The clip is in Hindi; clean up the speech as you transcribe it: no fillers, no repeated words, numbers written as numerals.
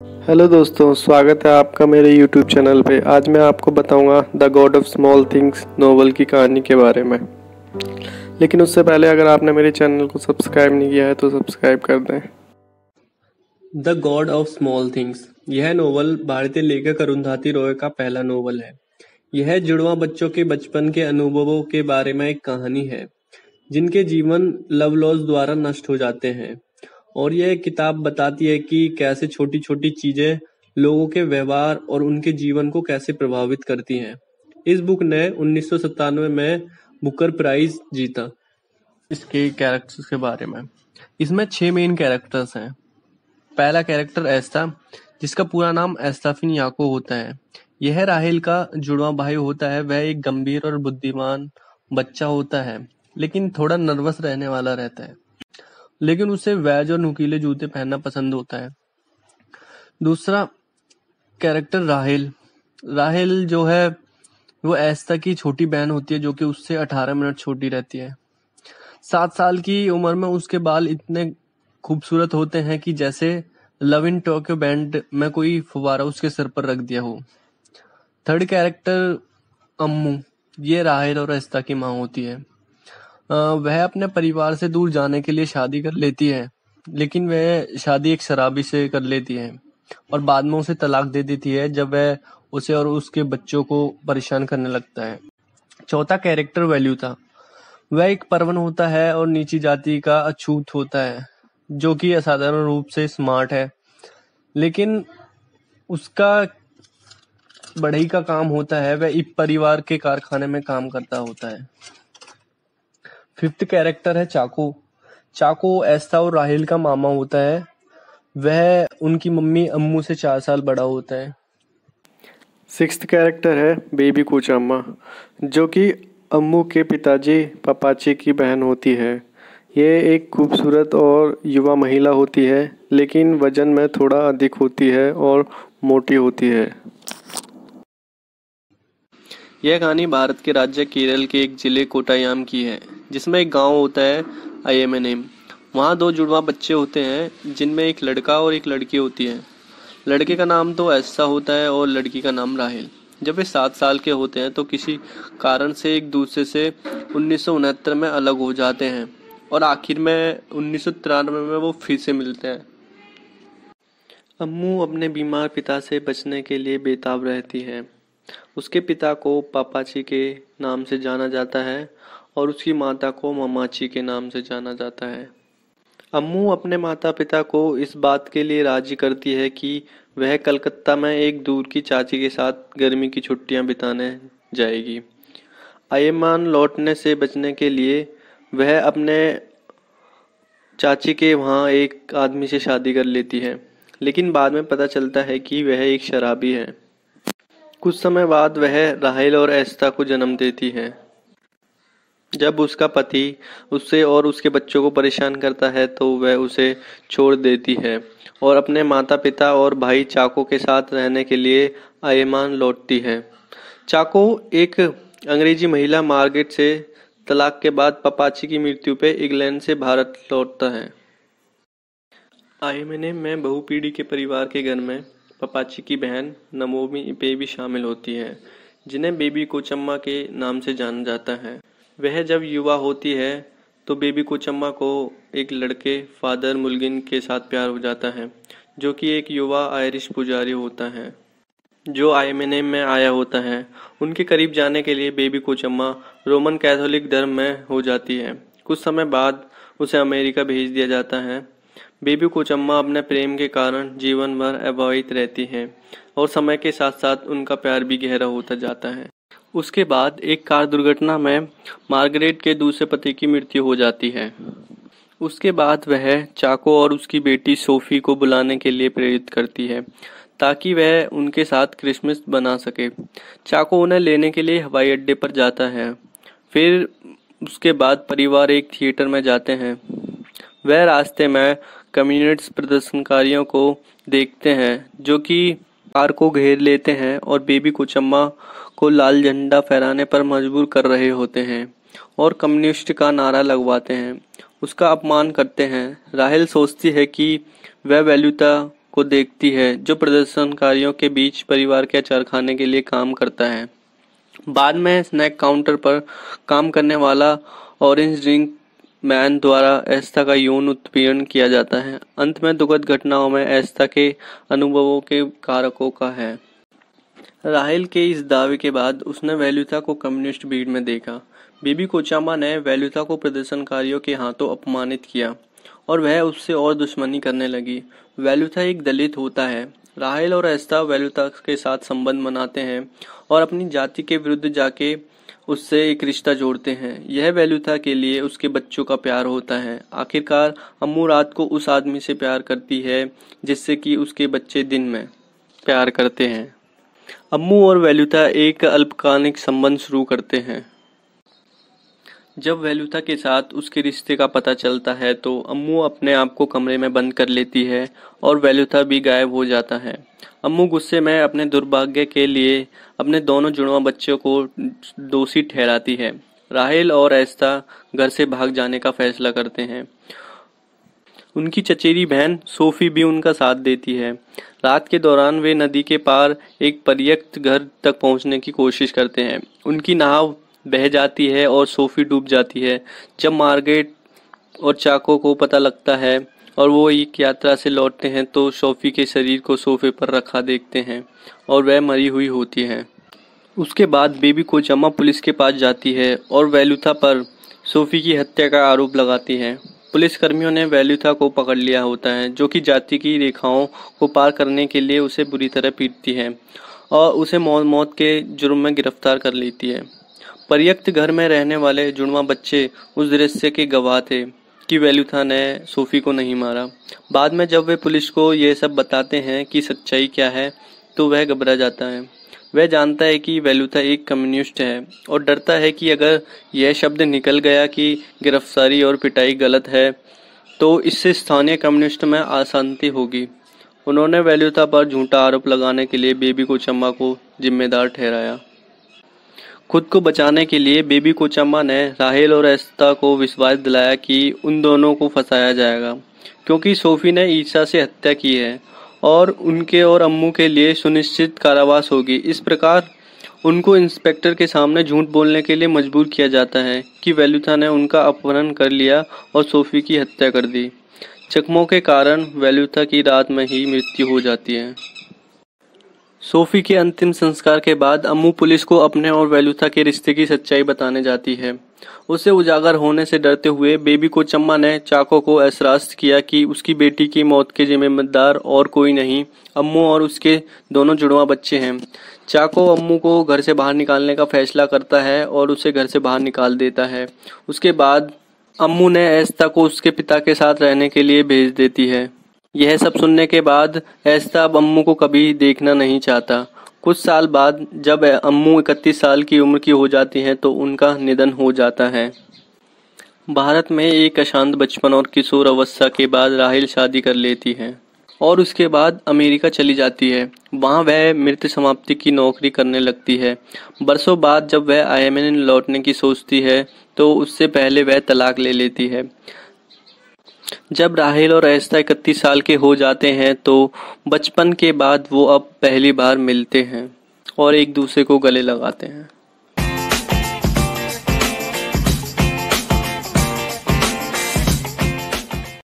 हेलो दोस्तों, स्वागत है आपका मेरे YouTube चैनल पे। आज मैं आपको बताऊंगा the God of small things novel की कहानी के बारे में। लेकिन उससे पहले अगर आपने मेरे चैनल को सब्सक्राइब नहीं किया है तो सब्सक्राइब कर दें। The God of small things यह नोवेल भारतीय लेखक अरुंधति रॉय का पहला नोवेल है। यह जुड़वा बच्चों के बचपन के अनुभवों के बारे में एक कहानी है जिनके जीवन लव लॉस द्वारा नष्ट हो जाते हैं, और यह किताब बताती है कि कैसे छोटी छोटी चीजें लोगों के व्यवहार और उनके जीवन को कैसे प्रभावित करती हैं। इस बुक ने 1997 में बुकर प्राइज जीता। इसके कैरेक्टर्स के बारे में, इसमें 6 मेन कैरेक्टर्स हैं। पहला कैरेक्टर एस्ता, जिसका पूरा नाम एस्ताफिन याको होता है। यह राहेल का जुड़वा भाई होता है। वह एक गंभीर और बुद्धिमान बच्चा होता है, लेकिन थोड़ा नर्वस रहने वाला रहता है। लेकिन उसे वैज और नुकीले जूते पहनना पसंद होता है। दूसरा कैरेक्टर राहेल। राहेल जो है वो एस्ता की छोटी बहन होती है, जो कि उससे 18 मिनट छोटी रहती है। 7 साल की उम्र में उसके बाल इतने खूबसूरत होते हैं कि जैसे लव इन टोक्यो बैंड में कोई फुवारा उसके सिर पर रख दिया हो। थर्ड कैरेक्टर अम्मू। ये राहेल और एस्ता की माँ होती है। वह अपने परिवार से दूर जाने के लिए शादी कर लेती है, लेकिन वह शादी एक शराबी से कर लेती है और बाद में उसे तलाक दे देती है जब वह उसे और उसके बच्चों को परेशान करने लगता है। चौथा कैरेक्टर वैल्यू था। वह एक परवन होता है और नीची जाति का अछूत होता है, जो कि असाधारण रूप से स्मार्ट है, लेकिन उसका बढ़ई का काम होता है। वह एक परिवार के कारखाने में काम करता होता है। फिफ्थ कैरेक्टर है चाको। चाको एस्ता और राहिल का मामा होता है। वह उनकी मम्मी अम्मू से 4 साल बड़ा होता है। सिक्स्थ कैरेक्टर है बेबी कोचाम्मा, जो कि अम्मू के पिताजी पापाची की बहन होती है। ये एक खूबसूरत और युवा महिला होती है, लेकिन वजन में थोड़ा अधिक होती है और मोटी होती है। यह कहानी भारत के राज्य केरल के एक जिले कोट्टायम की है, जिसमें एक गांव होता है आयमनेम। वहाँ 2 जुड़वा बच्चे होते हैं, जिनमें एक लड़का और एक लड़की होती है। लड़के का नाम तो ऐसा होता है और लड़की का नाम राहेल। जब वे 7 साल के होते हैं तो किसी कारण से एक दूसरे से 1969 में अलग हो जाते हैं, और आखिर में 1993 में वो फिर से मिलते हैं। अम्मू अपने बीमार पिता से बचने के लिए बेताब रहती है। उसके पिता को पापाची के नाम से जाना जाता है और उसकी माता को ममाची के नाम से जाना जाता है। अम्मू अपने माता पिता को इस बात के लिए राजी करती है कि वह कलकत्ता में एक दूर की चाची के साथ गर्मी की छुट्टियां बिताने जाएगी। आयमान लौटने से बचने के लिए वह अपने चाची के वहाँ एक आदमी से शादी कर लेती है, लेकिन बाद में पता चलता है कि वह एक शराबी है। कुछ समय बाद वह राहेल और एस्ता को जन्म देती है। जब उसका पति उससे और उसके बच्चों को परेशान करता है तो वह उसे छोड़ देती है और अपने माता पिता और भाई चाको के साथ रहने के लिए आयमान लौटती है। चाको एक अंग्रेजी महिला मार्गरेट से तलाक के बाद पापाची की मृत्यु पे इंग्लैंड से भारत लौटता है। आयमने में बहुपीढ़ी के परिवार के घर में पापाची की बहन नमोमी पे भी शामिल होती है, जिन्हें बेबी कोचम्मा के नाम से जाना जाता है। वह जब युवा होती है तो बेबी कोचम्मा को एक लड़के फादर मुल्गिन के साथ प्यार हो जाता है, जो कि एक युवा आयरिश पुजारी होता है जो आयमने में आया होता है। उनके करीब जाने के लिए बेबी कोचम्मा रोमन कैथोलिक धर्म में हो जाती है। कुछ समय बाद उसे अमेरिका भेज दिया जाता है। बेबी कोचम्मा अपने प्रेम के कारण जीवन भर अविवाहित रहती हैं और समय के साथ साथ उनका प्यार भी गहरा होता जाता है। उसके बाद एक कार दुर्घटना में मार्गरेट के दूसरे पति की मृत्यु हो जाती है। उसके बाद वह चाको और उसकी बेटी सोफी को बुलाने के लिए प्रेरित करती है ताकि वह उनके साथ क्रिसमस बना सके। चाको उन्हें लेने के लिए हवाई अड्डे पर जाता है। फिर उसके बाद परिवार एक थिएटर में जाते हैं। वह रास्ते में कम्युनिस्ट प्रदर्शनकारियों को देखते हैं, जो कि कार को घेर लेते हैं और बेबी कोचम्मा को लाल झंडा फहराने पर मजबूर कर रहे होते हैं और कम्युनिस्ट का नारा लगवाते हैं। उसका अपमान करते हैं। राहेल सोचती है कि वह वैल्यूता को देखती है जो प्रदर्शनकारियों के बीच परिवार के अचार खाने के लिए काम करता है। बाद में स्नैक काउंटर पर काम करने वाला ऑरेंज ड्रिंक मैन द्वारा एस्था का यौन उत्पीड़न किया जाता है। अंत में दुखद घटनाओं में एस्था के अनुभवों के कारकों का है। राहेल के इस दावे के बाद उसने वेल्युथा को कम्युनिस्ट भीड़ में देखा। बेबी कोचामा ने वेल्युथा को प्रदर्शनकारियों के हाथों अपमानित किया और वह उससे और दुश्मनी करने लगी। वेल्युथा एक दलित होता है। राहेल और एस्था वेल्युथा के साथ संबंध बनाते हैं और अपनी जाति के विरुद्ध जाके उससे एक रिश्ता जोड़ते हैं। यह वेल्युथा के लिए उसके बच्चों का प्यार होता है। आखिरकार अम्मू रात को उस आदमी से प्यार करती है जिससे कि उसके बच्चे दिन में प्यार करते हैं। अम्मू और वेल्युथा एक अल्पकालिक संबंध शुरू करते हैं। जब वेल्युथा के साथ उसके रिश्ते का पता चलता है तो अम्मू अपने आप को कमरे में बंद कर लेती है और वेल्युथा भी गायब हो जाता है। अम्मू गुस्से में अपने दुर्भाग्य के लिए अपने दोनों जुड़वा बच्चों को दोषी ठहराती है। राहेल और एस्था घर से भाग जाने का फैसला करते हैं। उनकी चचेरी बहन सोफी भी उनका साथ देती है। रात के दौरान वे नदी के पार एक पर्यटक घर तक पहुंचने की कोशिश करते हैं। उनकी नाव बह जाती है और सोफी डूब जाती है। जब मार्गरेट और चाको को पता लगता है और वो एक यात्रा से लौटते हैं तो सोफी के शरीर को सोफे पर रखा देखते हैं और वह मरी हुई होती है। उसके बाद बेबी कोचामा पुलिस के पास जाती है और वेल्युथा पर सोफी की हत्या का आरोप लगाती है। पुलिसकर्मियों ने वेल्युथा को पकड़ लिया होता है जो कि जाति की रेखाओं को पार करने के लिए उसे बुरी तरह पीटती है और उसे मौत के जुर्म में गिरफ्तार कर लेती है। पर्यटक घर में रहने वाले जुड़वा बच्चे उस दृश्य के गवाह थे कि वेल्युथा ने सोफी को नहीं मारा। बाद में जब वे पुलिस को यह सब बताते हैं कि सच्चाई क्या है तो वह घबरा जाता है। वह जानता है कि वेल्युथा एक कम्युनिस्ट है और डरता है कि अगर यह शब्द निकल गया कि गिरफ्तारी और पिटाई गलत है तो इससे स्थानीय कम्युनिस्ट में अशांति होगी। उन्होंने वेल्युथा पर झूठा आरोप लगाने के लिए बेबी कोचामा को जिम्मेदार ठहराया। खुद को बचाने के लिए बेबी कोचामा ने राहेल और एस्था को विश्वास दिलाया कि उन दोनों को फंसाया जाएगा क्योंकि सोफी ने ईर्ष्या से हत्या की है और उनके और अम्मू के लिए सुनिश्चित कारावास होगी। इस प्रकार उनको इंस्पेक्टर के सामने झूठ बोलने के लिए मजबूर किया जाता है कि वेल्युथा ने उनका अपहरण कर लिया और सोफी की हत्या कर दी। जख्मों के कारण वेल्युथा की रात में ही मृत्यु हो जाती है। सोफी के अंतिम संस्कार के बाद अम्मू पुलिस को अपने और वेल्युथा के रिश्ते की सच्चाई बताने जाती है। उसे उजागर होने से डरते हुए बेबी कोचामा ने चाको को आश्वस्त किया कि उसकी बेटी की मौत के जिम्मेदार और कोई नहीं, अम्मू और उसके दोनों जुड़वा बच्चे हैं। चाको अम्मू को घर से बाहर निकालने का फैसला करता है और उसे घर से बाहर निकाल देता है। उसके बाद अम्मू ने एस्था को उसके पिता के साथ रहने के लिए भेज देती है। यह सब सुनने के बाद एस्था अब अम्मू को कभी देखना नहीं चाहता। कुछ साल बाद जब अम्मू 31 साल की उम्र की हो जाती हैं तो उनका निधन हो जाता है। भारत में एक अशांत बचपन और किशोर अवस्था के बाद राहेल शादी कर लेती है और उसके बाद अमेरिका चली जाती है। वहाँ वह मृत्यु समाप्ति की नौकरी करने लगती है। बरसों बाद जब वह आयरन लौटने की सोचती है तो उससे पहले वह तलाक ले लेती है। जब राहेल और एस्था 31 साल के हो जाते हैं तो बचपन के बाद वो अब पहली बार मिलते हैं और एक दूसरे को गले लगाते हैं।